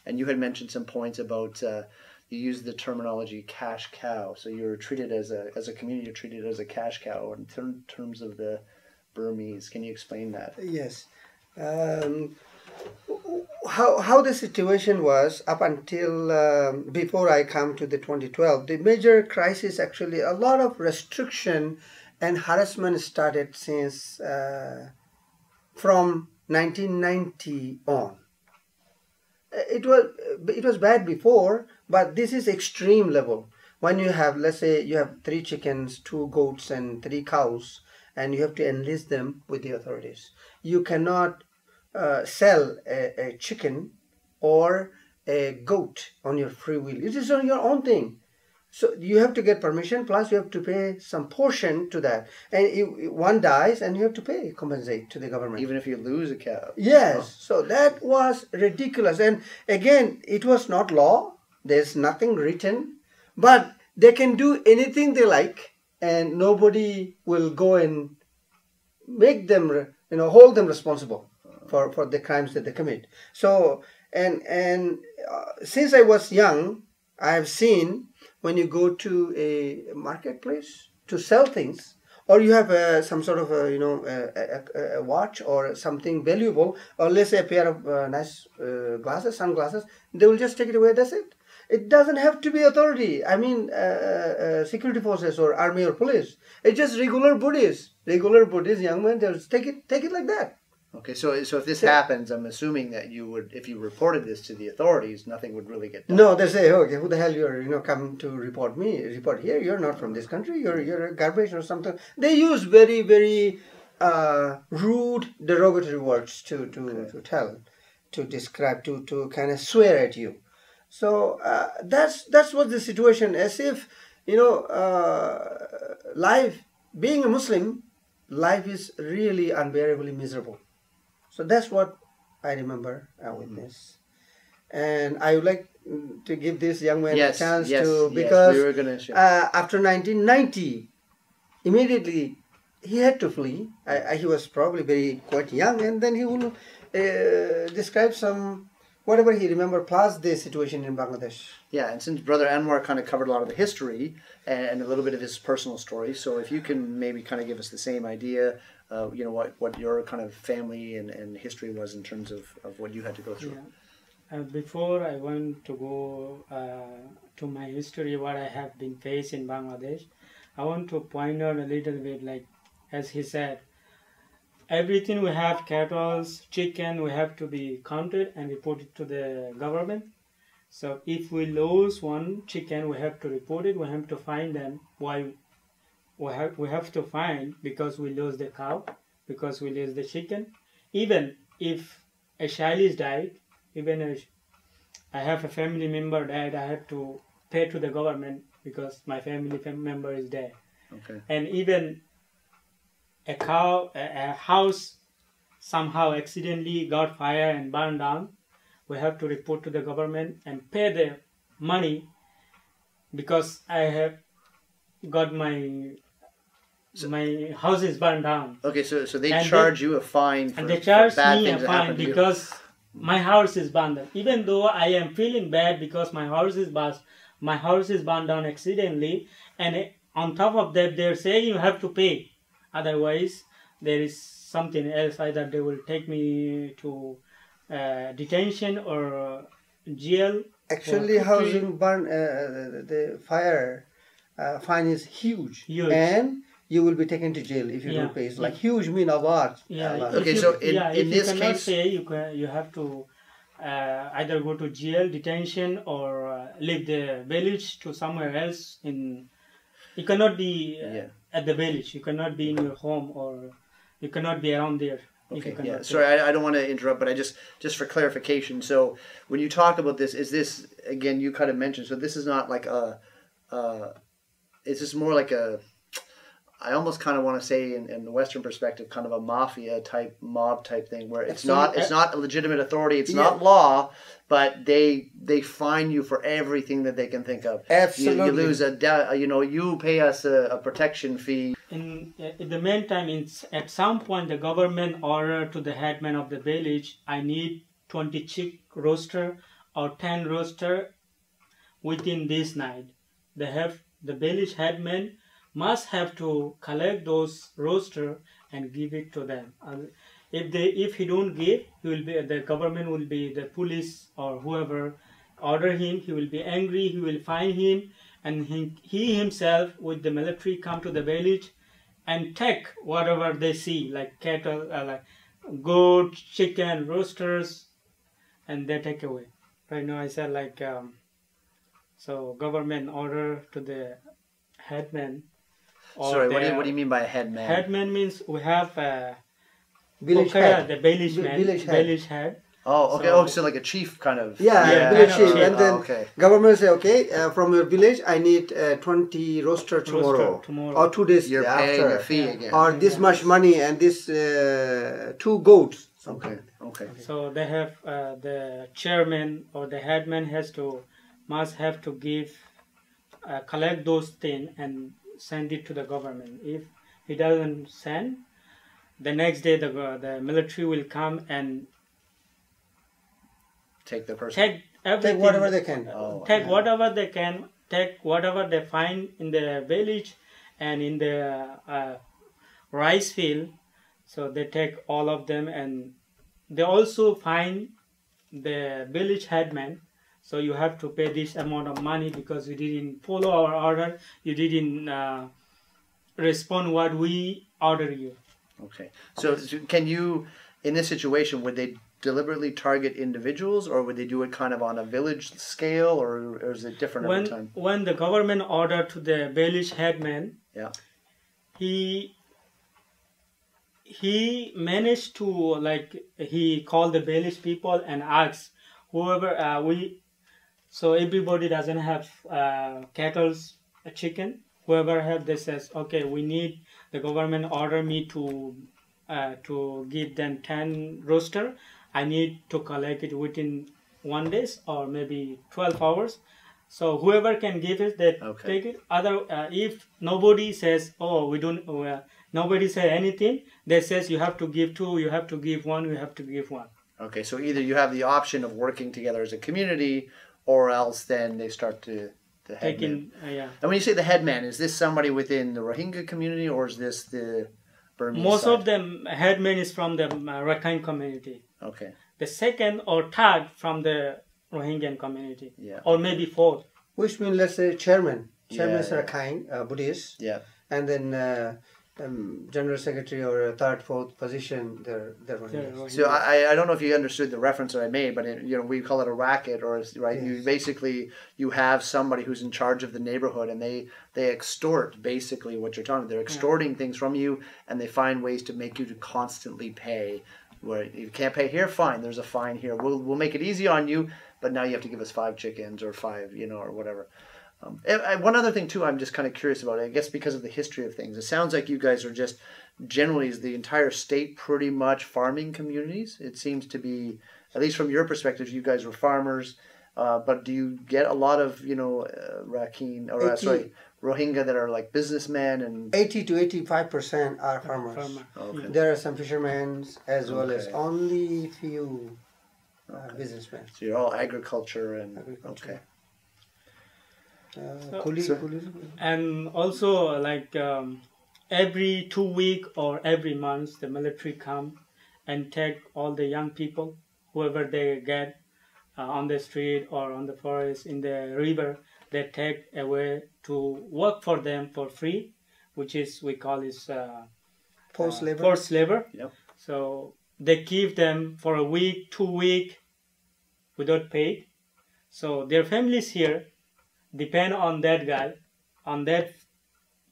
and you had mentioned some points about you used the terminology cash cow. So you're treated as a community, you're treated as a cash cow in terms of the Burmese. Can you explain that? Yes. How the situation was up until before I come to the 2012, the major crisis, actually a lot of restriction and harassment started since from 1990 on. It was bad before, but this is extreme level. When you have, let's say you have 3 chickens, 2 goats and 3 cows, and you have to enlist them with the authorities. You cannot sell a chicken or a goat on your free will. It is on your own thing. So you have to get permission, plus you have to pay some portion to that. And one dies and you have to pay, compensate to the government. Even if you lose a cow? Yes. Oh. So that was ridiculous. And again, it was not law. There's nothing written. But they can do anything they like and nobody will go and make them, hold them responsible for the crimes that they commit. So, and since I was young, I have seen when you go to a marketplace to sell things, or you have some sort of a watch or something valuable, or let's say a pair of nice glasses, sunglasses, they will just take it away. That's it. It doesn't have to be authority. I mean, security forces or army or police. It's just regular Buddhists young men. They'll take it like that. Okay, so if this happens, I'm assuming that you would, if you reported this to the authorities, nothing would really get done. No, they say, okay, who the hell you're, come to report me? Report here. You're not from this country. You're garbage or something. They use very, very rude, derogatory words to tell, to describe, to kind of swear at you. So that's what the situation. As if life, being a Muslim, life is really unbearably miserable. So that's what I remember I witnessed. And I would like to give this young man a chance to, because we were gonna after 1990, immediately he had to flee. He was probably quite young, and then he will describe some, whatever he remembered, plus the situation in Bangladesh. Yeah, and since Brother Anwar kind of covered a lot of the history and a little bit of his personal story, so if you can maybe kind of give us the same idea, what your kind of family and history was in terms of what you had to go through. Yeah. Before I want to go to my history, what I have been faced in Bangladesh, I want to point out a little bit, like as he said, everything we have, cattle, chicken, we have to be counted and reported to the government. So if we lose one chicken, we have to report it. We have to find them. Why? We have to find because we lose the cow, because we lose the chicken. Even if a child is died, even if I have a family member died, I have to pay to the government because my family member is dead. Okay. And even a cow, a house somehow accidentally got fire and burned down, we have to report to the government and pay the money because I have got my house is burned down. Okay, so they charge you a fine for, and they charge bad me things a fine because my house is burned down. Even though I am feeling bad because my house is burned down accidentally, and on top of that they're saying you have to pay. Otherwise, there is something else. Either they will take me to detention or jail. Actually, housing burn, the fire fine is huge. And you will be taken to jail if you don't pay. It's like huge, mean a lot. Yeah. Okay, so in this case, pay, you have to either go to jail, detention, or leave the village to somewhere else. You cannot be at the village. You cannot be in your home, or you cannot be around there. Okay, yeah. Sorry, I don't want to interrupt, but I just for clarification. So when you talk about this, is this, again, you kind of mentioned, so this is not like it's just more like I almost kind of want to say in the Western perspective, kind of a mafia type, mob type thing, where it's not a legitimate authority, it's not law, but they fine you for everything that they can think of. Absolutely. You lose you pay us a protection fee. In the meantime, at some point, the government ordered to the headman of the village, I need 20 chick roaster or 10 roaster within this night. The village headman must have to collect those roaster and give it to them. If he don't give, the government will be, the police or whoever order him, he will be angry, he will fine him, and he himself with the military come to the village and take whatever they see, like cattle, like goat, chicken, roosters, and they take away. Right now I said like, so government order to the headman. Sorry, what do you mean by a headman? Headman means we have village head. The village head. Oh, okay. So like a chief kind of. Yeah, village chief. And then okay. Government say, okay, from your village, I need 20 roaster tomorrow. Or 2 days You're after. paying a fee again. Or this much money and this 2 goats. Okay. So they have the chairman or the headman must have to give, collect those things and send it to the government. If he doesn't send, the next day the military will come and take the person. Take everything. Take whatever they can. Whatever they can. Take whatever they find in the village and in the rice field. So they take all of them, and they also find the village headman. So you have to pay this amount of money because you didn't follow our order. You didn't respond what we order you. Okay. So can you, in this situation, would they deliberately target individuals, or would they do it kind of on a village scale, or is it different every time? When the government order to the village headman, he managed to, like, he called the village people and asked whoever so everybody doesn't have cattle, chicken. Whoever have, they says, okay, we need, the government order me to give them 10 roaster. I need to collect it within 1 day or maybe 12 hours. So whoever can give it, they take it. If nobody says, oh, we don't, nobody say anything, they says you have to give 2, you have to give 1, you have to give 1. Okay, so either you have the option of working together as a community, or else then they start to the headman. And when you say the headman, is this somebody within the Rohingya community, or is this the Burmese Most side? of them headman is from the Rakhine community. Okay. The second or third from the Rohingyan community. Yeah. Or maybe 4th. Which means, let's say, chairman. Chairman is Rakhine, Buddhist. Yeah. And then general secretary or 3rd, 4th position, they're Rohingya. So I don't know if you understood the reference that I made, but we call it a racket, or right. Yes. You basically have somebody who's in charge of the neighborhood, and they extort basically what you're talking about. They're extorting things from you, and they find ways to make you to constantly pay. Where you can't pay here, fine. There's a fine here. We'll make it easy on you, but now you have to give us 5 chickens or 5, or whatever. One other thing too, I'm just kind of curious about. I guess because of the history of things, it sounds like you guys are just generally, is the entire state pretty much farming communities. It seems to be, at least from your perspective, you guys were farmers. But do you get a lot of Rohingya that are like businessmen? And 80 to 85% are farmers. Okay. There are some fishermen as well as only few businessmen. So you're all agriculture and agriculture. And also, like, every 2 weeks or every month, the military come and take all the young people, whoever they get on the street or on the forest, in the river, they take away to work for them for free, which is, we call it forced labor. Forced labor. Yep. So they keep them for a week, 2 weeks without pay. So their families here depend on that guy, on that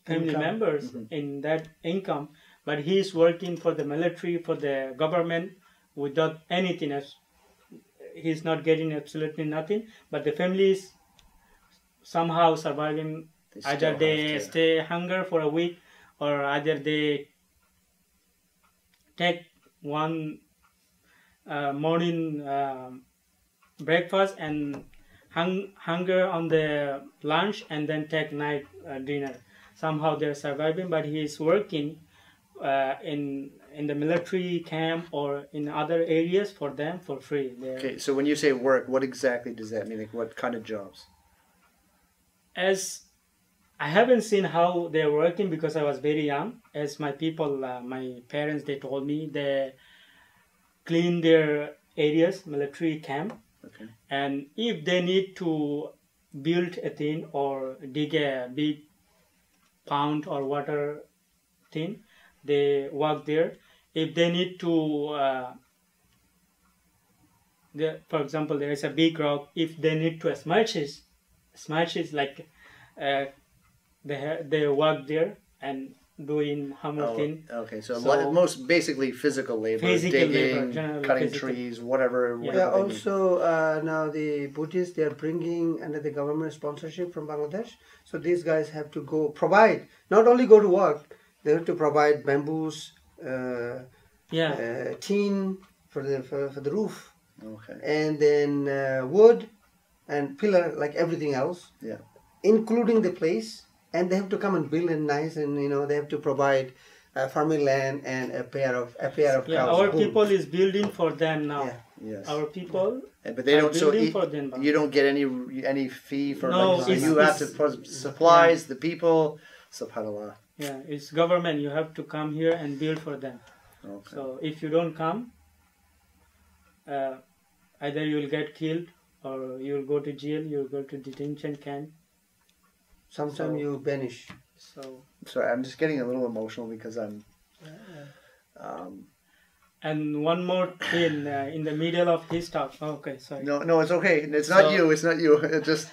family members in that income, but he is working for the military, for the government, without anything else. He's not getting absolutely nothing, but the family is somehow surviving. Either they stay hunger for a week, or either they take one morning breakfast and hunger on the lunch, and then take night dinner. Somehow they're surviving, but he is working in the military camp or in other areas for them for free. Okay, so when you say work, what exactly does that mean? Like what kind of jobs? As I haven't seen how they're working because I was very young. As my people, my parents, they told me they clean their areas, military camp. Okay. And if they need to build a thing or dig a big pond or water thing, they work there. If they need to, for example, there is a big rock. If they need to smash it like they work there and doing hammer thing. Okay, so most basically physical labor, digging, cutting trees, whatever. Yeah, also now the Buddhists, they are bringing under the government sponsorship from Bangladesh. So these guys have to go provide, not only go to work, they have to provide bamboos, tin for the roof, and then wood and pillar, like everything else, including the place. And they have to come and build it nice, and they have to provide farming land and a pair of cows. Our people is building for them now. Yeah. Yes. Our people, but they don't. So you don't get any fee for. No, you have to put supplies, the people. Subhanallah. Yeah, it's government. You have to come here and build for them. Okay. So if you don't come, either you will get killed, or you will go to jail. You will go to detention camp. Sometimes you banish. Sorry, I'm just getting a little emotional because I'm. And one more thing in the middle of his talk. Oh, okay, sorry. No, it's okay. It's not you. It's not you. It just,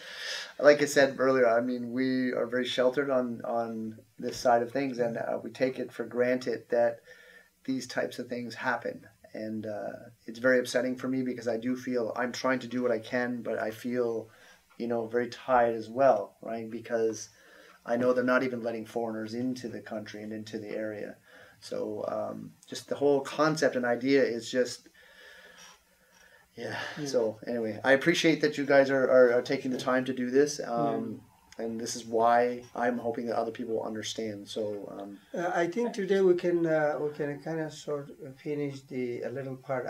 like I said earlier. I mean, we are very sheltered on this side of things, and we take it for granted that these types of things happen. And it's very upsetting for me because I do feel I'm trying to do what I can, but I feel, very tied as well, right? Because I know they're not even letting foreigners into the country and into the area. So just the whole concept and idea is just, So anyway, I appreciate that you guys are taking the time to do this. And this is why I'm hoping that other people will understand. So I think today we can kind of sort of finish a little part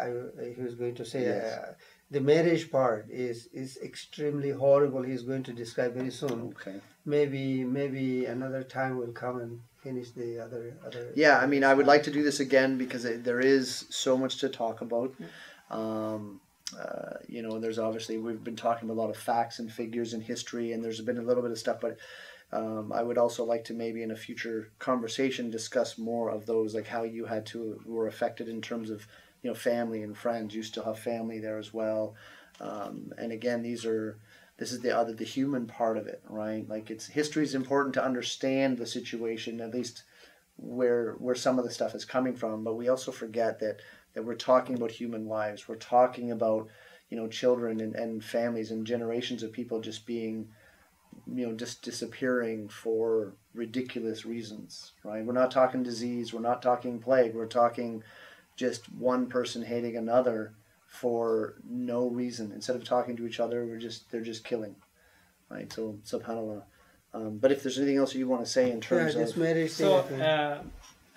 he was going to say. Yes. The marriage part is extremely horrible. He's going to describe very soon. Okay. Maybe another time we'll come and finish the other. Yeah, I mean, I would like to do this again because there is so much to talk about. There's obviously, we've been talking about a lot of facts and figures and history, and there's been a little bit of stuff, but I would also like to maybe in a future conversation discuss more of those, like how you were affected in terms of, family and friends. You still have family there as well. And again, this is the human part of it, right? Like history is important to understand the situation, at least where some of the stuff is coming from, but we also forget that we're talking about human lives. We're talking about, children and families and generations of people just being, just disappearing for ridiculous reasons, right? We're not talking disease. We're not talking plague. We're talking just one person hating another for no reason. Instead of talking to each other, they're just killing, right? So, subhanAllah. But if there's anything else you want to say in terms of... marriage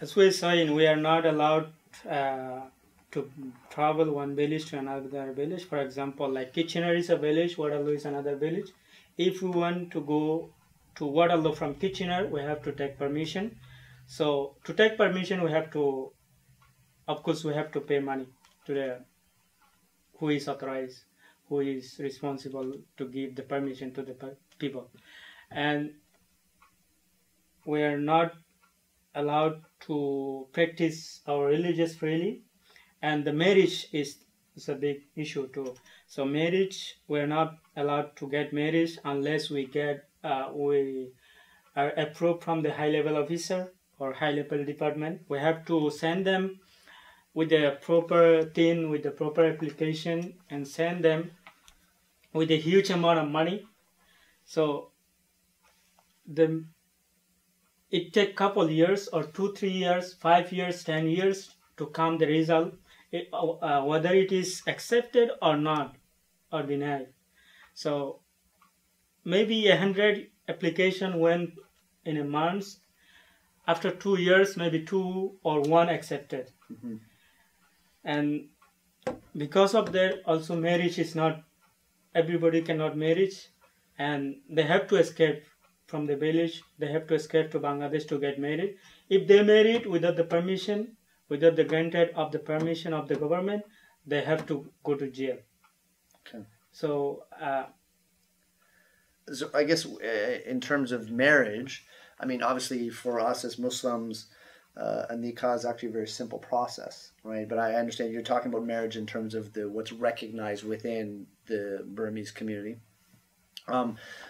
as we're saying, we are not allowed to travel one village to another village. For example, like Kitchener is a village, Waterloo is another village. If we want to go to Waterloo from Kitchener, we have to take permission. So to take permission, we have to pay money to who is authorized, who is responsible to give the permission to the people. And we are not allowed to practice our religious freely. And the marriage is a big issue too. So marriage, we're not allowed to get married unless we are approved from the high-level officer or high-level department. We have to send them with the proper thing, with the proper application, and send them with a huge amount of money. So it takes couple years or 2, 3 years, 5 years, 10 years to come the result, whether it is accepted or not or denied. So maybe 100 application went in a month. after 2 years, maybe 2 or 1 accepted. And because of that, also marriage is not, everybody cannot marry, and they have to escape from the village. They have to escape to Bangladesh to get married. If they married without the permission, without the granted of the permission of the government, they have to go to jail. Okay. So I guess in terms of marriage, I mean, obviously for us as Muslims, a nikah is actually a very simple process, right? But I understand you're talking about marriage in terms of what's recognized within the Burmese community.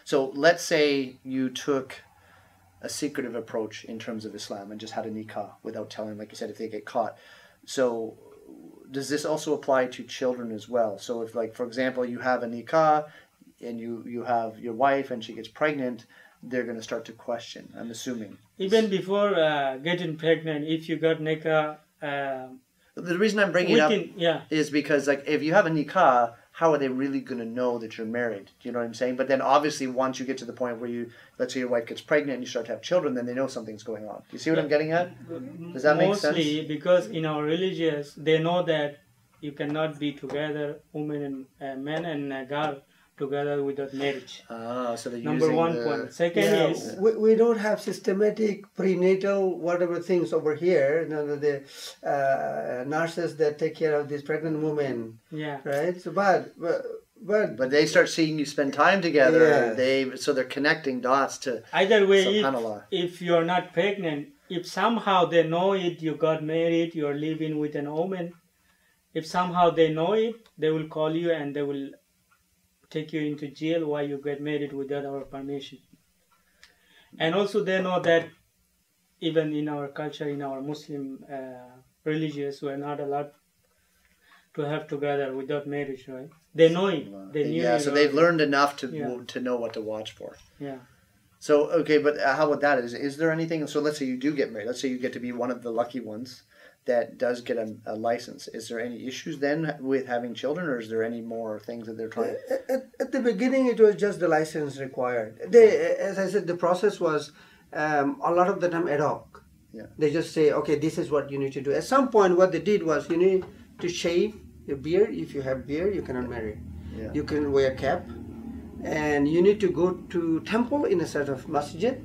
So let's say you took a secretive approach in terms of Islam and just had a nikah without telling, like you said, if they get caught. So does this also apply to children as well? So if, like, for example, you have a nikah and you have your wife and she gets pregnant, they're going to start to question, I'm assuming. Even before getting pregnant, if you got nikah... the reason I'm bringing it up is because, like, if you have a nikah, how are they really going to know that you're married? Do you know what I'm saying? But then obviously once you get to the point where let's say your wife gets pregnant and you start to have children, then they know something's going on. Do you see what I'm getting at? Does that make sense? Mostly because in our religious, they know that you cannot be together, woman and man and a girl together without marriage. Ah, so they're Number using one point. Second is... We don't have systematic prenatal whatever things over here. You know, the nurses that take care of these pregnant women. Yeah. Right? So, but they start seeing you spend time together. So they're connecting dots to... Either way, if you're not pregnant, if somehow they know it, you got married, you're living with an woman, if somehow they know it, they will call you and they will take you into jail while you get married without our permission. And also they know that even in our culture, in our Muslim religious, we are not allowed to have together without marriage, right? They know it. They knew it. So they've learned enough to know what to watch for. Yeah. So, okay, but how about that? Is there anything, so let's say you do get married. Let's say you get to be one of the lucky ones that does get a license. Is there any issues then with having children, or is there any more things that they're trying? At the beginning, it was just the license required. As I said, the process was a lot of the time ad hoc. Yeah. They just say, okay, this is what you need to do. At some point, what they did was you need to shave your beard. If you have beard, you cannot marry. Yeah. You can wear a cap, and you need to go to temple in a sort of masjid.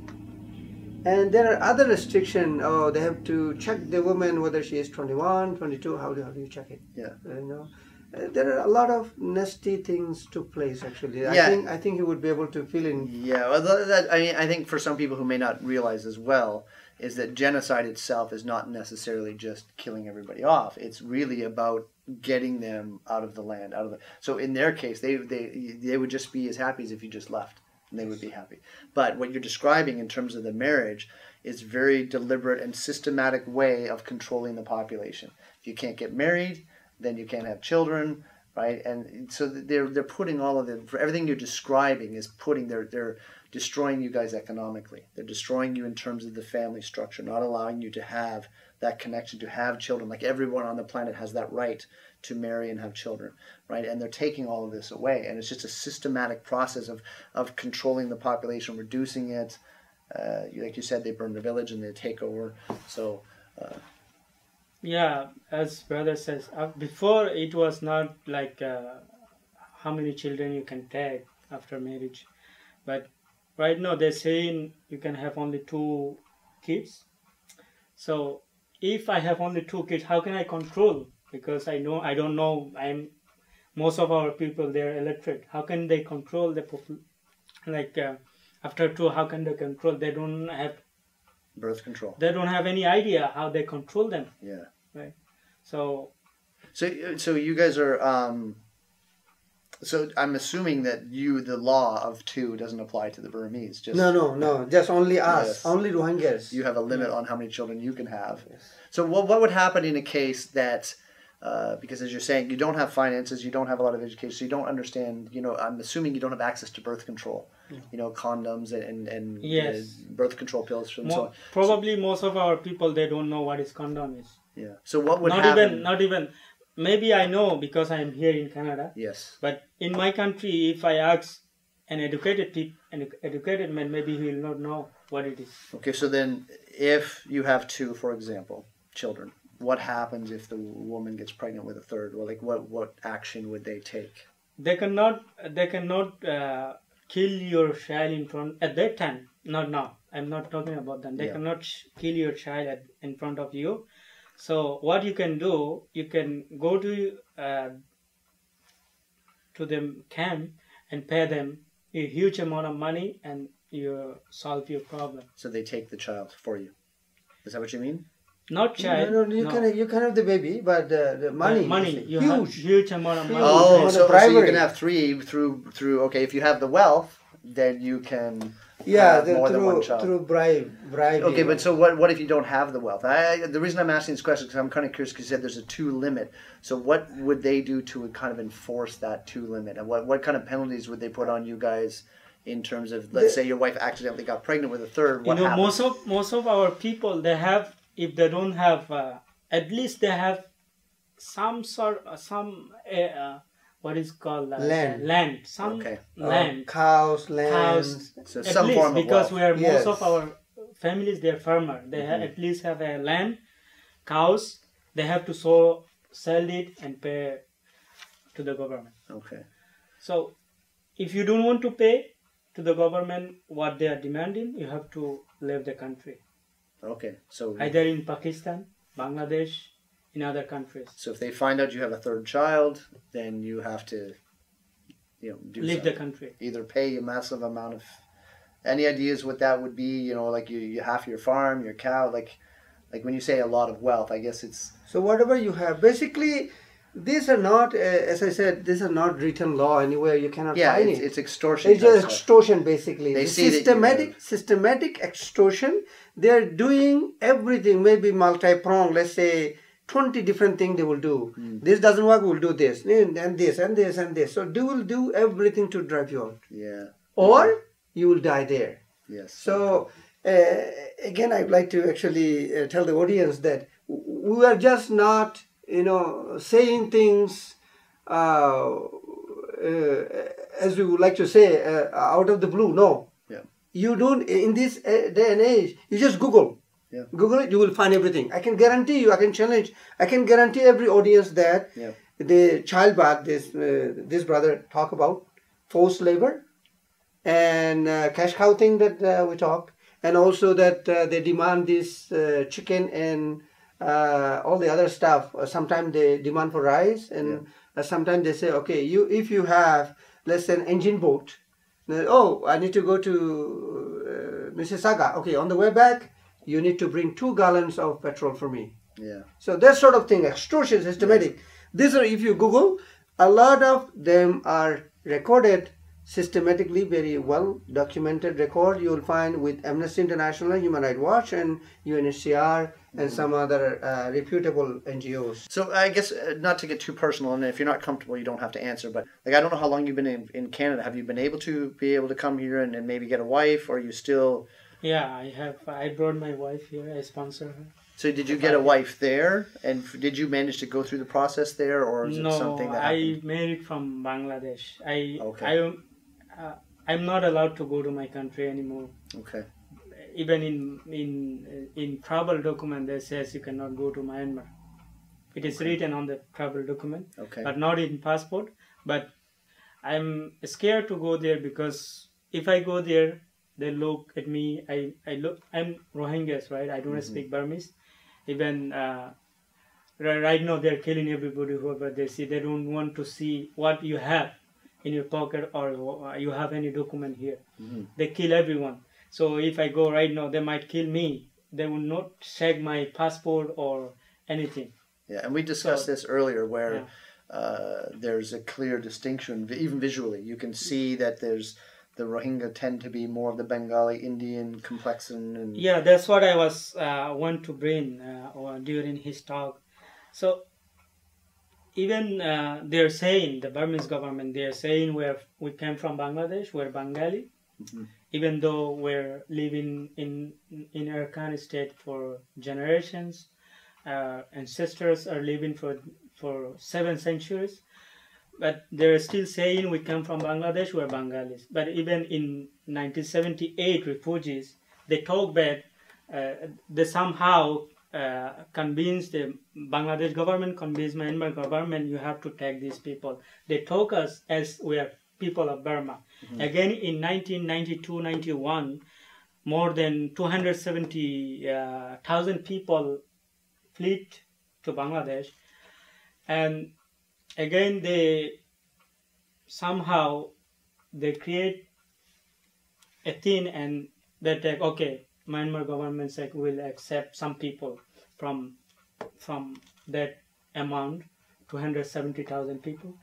And there are other restrictions. Oh, they have to check the woman whether she is 21, 22. How do you check it? Yeah. You know, there are a lot of nasty things took place. Actually, yeah. I think you would be able to fill in. Yeah. Well, I think for some people who may not realize as well is that genocide itself is not necessarily just killing everybody off. It's really about getting them out of the land, So in their case, they would just be as happy as if you just left. And they would be happy. But what you're describing in terms of the marriage is very deliberate and systematic way of controlling the population. If you can't get married, then you can't have children, right? And so they're putting all of for everything you're describing is they're destroying you guys economically. They're destroying you in terms of the family structure, not allowing you to have that connection, to have children. Like everyone on the planet has that right to marry and have children, right? And they're taking all of this away, and it's just a systematic process of controlling the population, reducing it. Like you said, they burn the village and they take over. So, yeah, as brother says, before it was not like how many children you can take after marriage, but right now they're saying you can have only 2 kids. So if I have only 2 kids, how can I control? Because I don't know. Most of our people, they're illiterate. How can they control the after 2? How can they control? They don't have birth control. They don't have any idea how they control them. Yeah. Right. So you guys are. So I'm assuming that the law of 2 doesn't apply to the Burmese. Just, No. Just only us. Yes. Only Rohingyas. You have a limit on how many children you can have. Yes. So what would happen in a case that, because as you're saying, you don't have finances, you don't have a lot of education, so you don't understand, I'm assuming you don't have access to birth control, condoms and yes. Birth control pills and so on. Probably most of our people, they don't know what is condom is. Yeah. So what would happen? Not even. Maybe I know because I am here in Canada. Yes. But in my country, if I ask an educated man, maybe he will not know. what it is. Okay, so then if you have two, for example, children, what happens if the woman gets pregnant with a third? Well, like what action would they take? They cannot kill your child in front at that time. Not now. I'm not talking about them. They cannot kill your child in front of you. So what you can do, you can go to the camp and pay them a huge amount of money, and you solve your problem. So they take the child for you. Is that what you mean? Not child. No, you can have the baby, but the money. You have huge amount of money. Oh, so you can have three through. Okay, if you have the wealth, then you can. Have more than one child. Through bribe. Okay, but so what if you don't have the wealth? The reason I'm asking this question is because I'm kind of curious, because you said there's a 2 limit. So what would they do to kind of enforce that 2 limit? And what kind of penalties would they put on you guys in terms of, let's say your wife accidentally got pregnant with a third? What happens? Most of our people, they have, if they don't have, at least they have some what is called land. Land. Cows, land. Cows. So some form of because wealth. Most of our families, they're farmer. They at least have a land, cows. They have to sell it and pay to the government. Okay. So if you don't want to pay to the government what they are demanding, you have to leave the country. Okay. So either in Pakistan, Bangladesh, in other countries. So if they find out you have a third child, then you have to, leave the country. Either pay a massive amount of. Any ideas what that would be? Like you half your farm, your cow, like when you say a lot of wealth, I guess it's. So whatever you have, basically, these are not, as I said, these are not written law anywhere. You cannot find it. It's extortion. It's just extortion, basically. They see systematic extortion. They're doing everything, maybe multi-pronged. Let's say 20 different things they will do. This doesn't work, we'll do this, and this, and this, and this. So they will do everything to drive you out. Yeah. Or you will die there. Yes. So, again, I'd like to actually tell the audience that we are just not, saying things, as we would like to say, out of the blue. No. Yeah. You don't, in this day and age, you just Google. Yeah. Google it, you will find everything. I can guarantee you, I can guarantee every audience that the childbirth, this brother talk about, forced labor, and cash cow thing that we talked, and also that they demand this chicken and all the other stuff. Sometimes they demand for rice, and sometimes they say, okay, if you have, let's say, an engine boat, I need to go to Mississauga. Okay, on the way back, you need to bring 2 gallons of petrol for me. Yeah. So that sort of thing, extortion, systematic. These are, if you Google, a lot of them are recorded systematically, very well documented record. You will find with Amnesty International, Human Rights Watch, and UNHCR, and some other reputable NGOs. So I guess not to get too personal, and if you're not comfortable, you don't have to answer. But I don't know how long you've been in Canada. Have you been able to come here and maybe get a wife, or are you still? Yeah, I have. I brought my wife here. I sponsor her. So did you get a wife there, and did you manage to go through the process there, or is it something that happened? I married from Bangladesh. I'm not allowed to go to my country anymore. Okay. Even in travel document, they says you cannot go to Myanmar. It is written on the travel document, but not in passport. But I'm scared to go there because if I go there, they look at me. I'm Rohingyas, right? I don't speak Burmese. Even right now, they're killing everybody whoever they see. They don't want to see what you have in your pocket or you have any document here. They kill everyone. So if I go right now, they might kill me. They will not check my passport or anything. Yeah, and we discussed this earlier where there's a clear distinction, even visually. You can see that there's the Rohingya tend to be more of the Bengali Indian complexion. And yeah, that's what I was want to bring during his talk. So even they're saying, the Burmese government, they're saying we came from Bangladesh, we're Bengali, even though we're living in Arakan state for generations. Ancestors are living for 7 centuries. But they're still saying we come from Bangladesh, we're Bengalis. But even in 1978, refugees, they talk that they somehow convinced the Bangladesh government, convinced Myanmar government, you have to take these people. They took us as we are people of Burma. Again, in 1992-91, more than 270,000 people fled to Bangladesh, and again they create a thing, and they take, okay, Myanmar government said will accept some people from that amount, 270,000 people.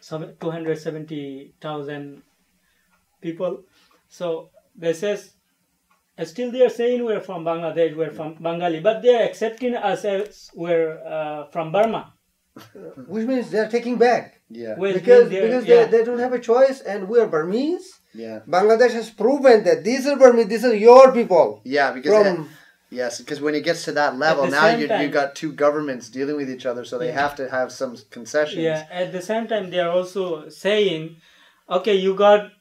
So 270,000 people. So they says, still they are saying we're from Bangladesh, we're from Bengali, but they are accepting us as we're from Burma. Which means they are taking back. Yeah. Because they don't have a choice, and we are Burmese. Yeah. Bangladesh has proven that these are Burmese, these are your people. Yeah, because yes, because when it gets to that level, now you got two governments dealing with each other, so they have to have some concessions. Yeah, at the same time, they are also saying, okay, you got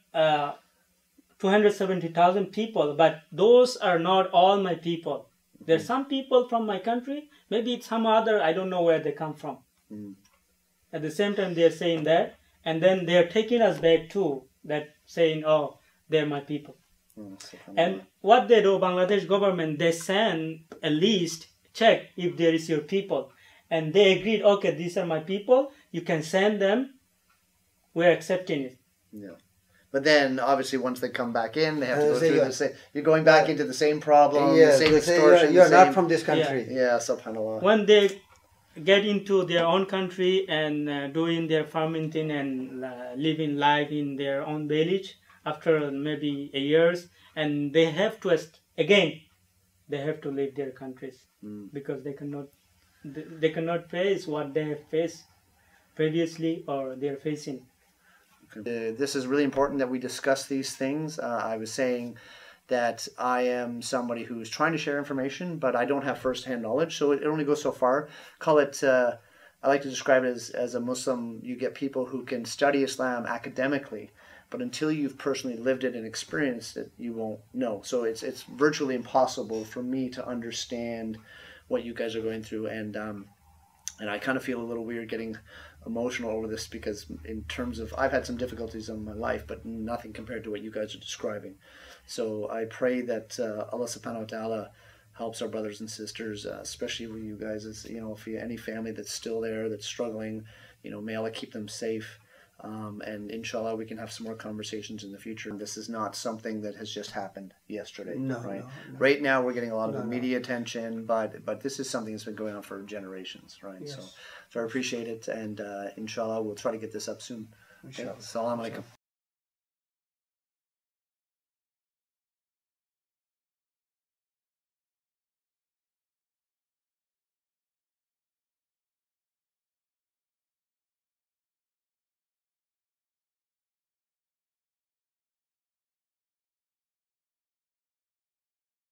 270,000 people, but those are not all my people. There's some people from my country, maybe it's some other, I don't know where they come from. At the same time, they are saying that, and then they are taking us back too, that saying, oh, they're my people. And what they do, Bangladesh government, they send a list, check if there is your people. And they agreed, okay, these are my people, you can send them, we're accepting it. Yeah. But then, obviously, once they come back in, they have to go through the same, you're going back into the same problem, the same extortion. You're not from this country. Yeah, subhanAllah. When they get into their own country and doing their farming thing and living life in their own village, after maybe a years, and they have to again, they have to leave their countries because they cannot face what they have faced previously or they're facing. This is really important that we discuss these things. I was saying that I am somebody who's trying to share information, but I don't have first-hand knowledge, so it only goes so far. Call it, I like to describe it as a Muslim, you get people who can study Islam academically, but until you've personally lived it and experienced it, you won't know. So it's virtually impossible for me to understand what you guys are going through, and I kind of feel a little weird getting emotional over this, because in terms of, I've had some difficulties in my life, but nothing compared to what you guys are describing. So I pray that Allah subhanahu wa ta'ala helps our brothers and sisters, especially with you guys, as if you any family that's still there, that's struggling, may Allah keep them safe. And inshallah we can have some more conversations in the future. This is not something that has just happened yesterday. No. Right now we're getting a lot of media attention, but this is something that's been going on for generations, right? Yes. So I appreciate it, and inshallah we'll try to get this up soon. Inshallah. Assalamu alaikum.